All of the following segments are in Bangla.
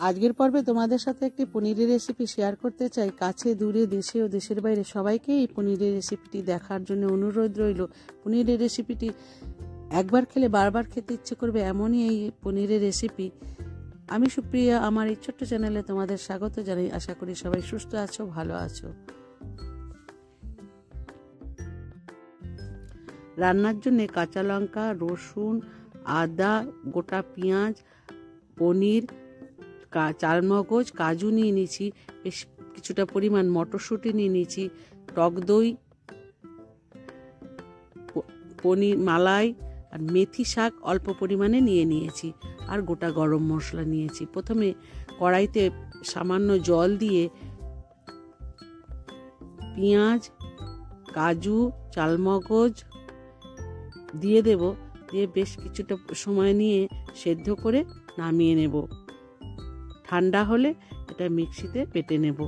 আজকের পর্বে তোমাদের সাথে একটি পনিরের রেসিপি শেয়ার করতে চাই। কাছে দূরে দেশে ও দেশের বাইরে সবাইকে এই পনিরের রেসিপিটি দেখার জন্য অনুরোধ রইল। পনিরের রেসিপিটি একবার খেলে বারবার খেতে ইচ্ছে করবে এমনই এই পনিরের রেসিপি। আমি সুপ্রিয়া, আমার এই ছোট্ট চ্যানেলে তোমাদের স্বাগত জানাই। আশা করি সবাই সুস্থ আছো, ভালো আছো। রান্নার জন্য কাঁচা লঙ্কা, রসুন, আদা, গোটা পেঁয়াজ, পনির, চালমগজ, কাজু নিয়ে নিয়েছি, বেশ কিছুটা পরিমাণ মটরশুঁটি নিয়ে নিয়েছি, টক দই, পনির মালাই আর মেথি শাক অল্প পরিমাণে নিয়ে নিয়েছি, আর গোটা গরম মশলা নিয়েছি। প্রথমে কড়াইতে সামান্য জল দিয়ে পেঁয়াজ, কাজু, চালমগজ দিয়ে দেব, দিয়ে বেশ কিছুটা সময় নিয়ে সেদ্ধ করে নামিয়ে নেব। ঠান্ডা হলে এটা মিক্সিতে বেটে নেব।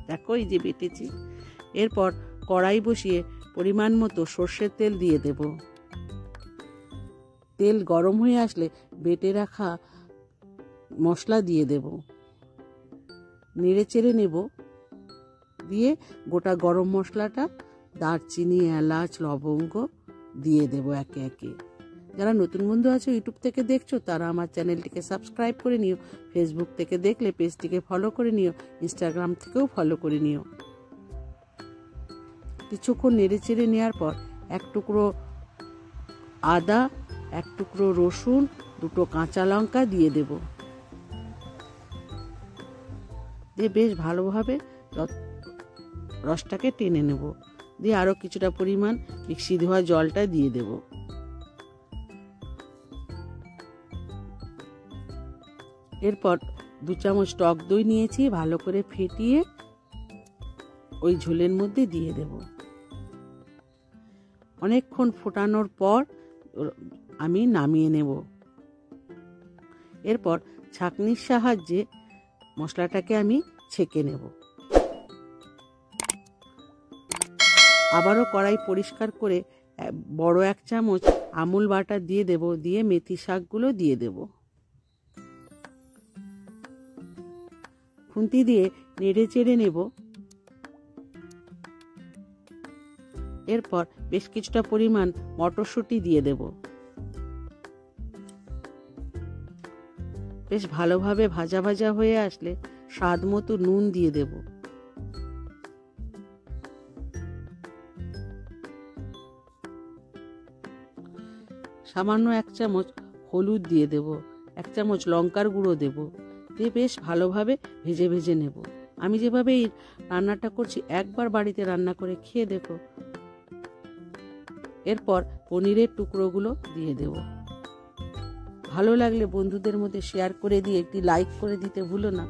দেখো এই যে বেটেছি। এরপর কড়াই বসিয়ে পরিমাণ মতো সর্ষের তেল দিয়ে দেব। তেল গরম হয়ে আসলে বেটে রাখা মশলা দিয়ে দেব, নেড়ে চেড়ে নেব। দিয়ে গোটা গরম মশলাটা, দারচিনি, এলাচ, লবঙ্গ দিয়ে দেব একে একে। যারা নতুন বন্ধু আছো ইউটিউব থেকে দেখছো তারা আমার চ্যানেলটিকে সাবস্ক্রাইব করে নিও। ফেসবুক থেকে দেখলে পেজটিকে ফলো করে নিও, ইনস্টাগ্রাম থেকেও ফলো করে নিও। কিছুক্ষণ নেড়ে চেড়ে নেওয়ার পর এক টুকরো আদা, এক টুকরো রসুন, দুটো কাঁচা লঙ্কা দিয়ে দেব। দিয়ে বেশ ভালোভাবে রসটাকে টেনে নেব। দিয়ে আরও কিছুটা পরিমাণ মিক্সি ধোয়া জলটা দিয়ে দেব। এরপর 2 চামচ টক দই নিয়েছি, ভালো করে ফেটিয়ে ওই ঝোলের মধ্যে দিয়ে দেব। অনেকক্ষণ ফোটানোর পর আমি নামিয়ে নেব। এরপর ছাঁকনির সাহায্যে মশলাটাকে আমি ছেঁকে নেব। আবারও কড়াই পরিষ্কার করে বড় 1 চামচ আমুল বাটার দিয়ে দেব। দিয়ে মেথি শাকগুলো দিয়ে দেব। খুন্তি দিয়ে নেড়ে চেড়ে নেব। এরপর বেশ কিছুটা পরিমাণ মটরশুঁটি দিয়ে দেব। বেশ ভালোভাবে ভাজা ভাজা হয়ে আসলে স্বাদ মতো নুন দিয়ে দেব। সামান্য 1 চামচ হলুদ দিয়ে দেব, 1 চামচ লঙ্কার গুঁড়ো দেব। দিয়ে বেশ ভালোভাবে ভেজে ভেজে নেব। আমি যেভাবে এই রান্নাটা করছি একবার বাড়িতে রান্না করে খেয়ে দেখো। এরপর পনিরের টুকরোগুলো দিয়ে দেব। ভালো লাগলে বন্ধুদের মধ্যে শেয়ার করে দিয়ে একটি লাইক করে দিতে ভুলো না।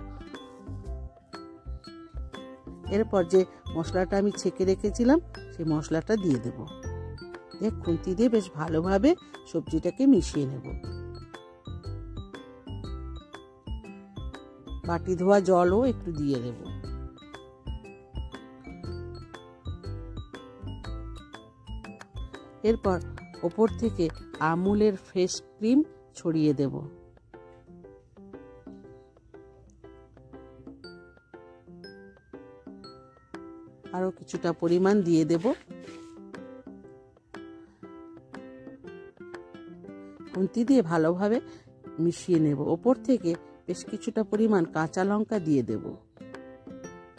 এরপর যে মশলাটা আমি ছেঁকে রেখেছিলাম সেই মশলাটা দিয়ে দেব। খুন্তি দিয়ে বেশ ভালোভাবে সবজিটাকে মিশিয়ে নেব। বাটি ধোয়া জলও একটু দিয়ে দেব। এরপর ওপর থেকে আমুলের ফ্রেশ ক্রিম ছড়িয়ে দেব। আরো কিছুটা পরিমাণ দিয়ে দেব। খুন্তি দিয়ে ভালোভাবে মিশিয়ে নেব। ওপর থেকে বেশ কিছুটা পরিমাণ কাঁচা লঙ্কা দিয়ে দেব।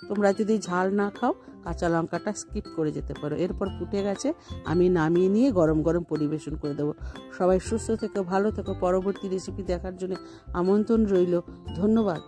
তোমরা যদি ঝাল না খাও কাঁচা লঙ্কাটা স্কিপ করে যেতে পারো। এরপর ফুটে গেছে, আমি নামিয়ে নিয়ে গরম গরম পরিবেশন করে দেবো। সবাই সুস্থ থেকো, ভালো থেকো। পরবর্তী রেসিপি দেখার জন্য আমন্ত্রণ রইল। ধন্যবাদ।